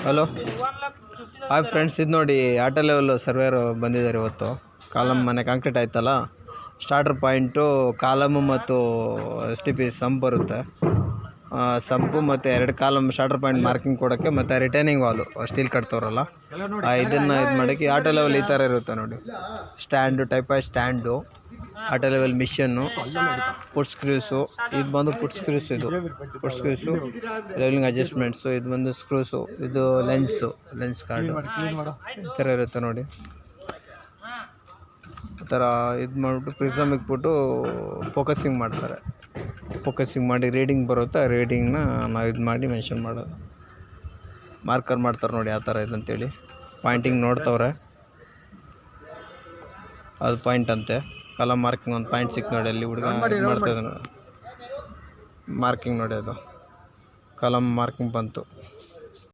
Hello hi friends, ಇದು ನೋಡಿ auto level surveyor ಬಂದಿದ್ದಾರೆ ಇವತ್ತು. ಕಾಲಮ್ ಮನೆ ಕಾಂಕ್ರೀಟ್ ಆಯ್ತಲ್ಲ, ಸ್ಟಾರ್ಟರ್ ಪಾಯಿಂಟು ಕಾಲಮು ಮತ್ತು STP ಸಂಪ್ ಬರುತ್ತೆ. ಸಂಪು ಮತ್ತು 2 ಕಾಲಮ್ ಸ್ಟಾರ್ಟರ್ ಪಾಯಿಂಟ್ ಮಾರ್ಕಿಂಗ್ ಕೊಡೋಕ್ಕೆ, ಮತ್ತು ರಿಟೈನಿಂಗ್ ವಾಲು ಸ್ಟೀಲ್ ಕಟ್ತವ್ರಲ್ಲ ಇದನ್ನು ಇದು ಮಾಡೋಕ್ಕೆ ಆಟೋ ಲೆವೆಲ್ ಈ ಥರ ಇರುತ್ತೆ ನೋಡಿ. Stand type stand, auto level ಮಿಷನ್ನು, ಪುಟ್ ಸ್ಕ್ರೂಸು, ಇದು ಬಂದು ಪುಟ್ ಸ್ಕ್ರೂಸು, ಇದು ಪುಟ್ ಸ್ಕ್ರೂಸು, ಲೆವೆಲಿಂಗ್ ಅಡ್ಜಸ್ಟ್ಮೆಂಟ್ಸು, ಇದು ಬಂದು ಸ್ಕ್ರೂಸು, ಇದು ಲೆನ್ಸ್ ಕಾರ್ಡು ಈ ಥರ ಇರುತ್ತೆ ನೋಡಿ. ಈ ಥರ ಇದು ಮಾಡಿಬಿಟ್ಟು ಪ್ರಿಸಮ್ ಇಕ್ಬಿಟ್ಟು ಫೋಕಸಿಂಗ್ ಮಾಡ್ತಾರೆ. ಫೋಕಸಿಂಗ್ ಮಾಡಿ ರೀಡಿಂಗ್ ಬರುತ್ತೆ, ಆ ರೀಡಿಂಗ್ನ ನಾವು ಇದು ಮಾಡಿ ಮೆನ್ಷನ್ ಮಾಡೋದು, ಮಾರ್ಕರ್ ಮಾಡ್ತಾರೆ ನೋಡಿ ಯಾವ ಥರ ಇದೆ ಅಂತೇಳಿ. ಪಾಯಿಂಟಿಂಗ್ ನೋಡ್ತವ್ರೆ, ಅದು ಪಾಯಿಂಟ್ ಅಂತೆ. ಕಾಲಮ್ ಮಾರ್ಕಿಂಗ್ ಒಂದು ಪಾಯಿಂಟ್ ಸಿಕ್ತು ನೋಡಿ, ಅಲ್ಲಿ ಹುಡುಗ ಮಾಡ್ತಾಯಿದ್ದಾನೆ ಮಾರ್ಕಿಂಗ್ ನೋಡಿ, ಅದು ಕಾಲಮ್ ಮಾರ್ಕಿಂಗ್ ಬಂತು.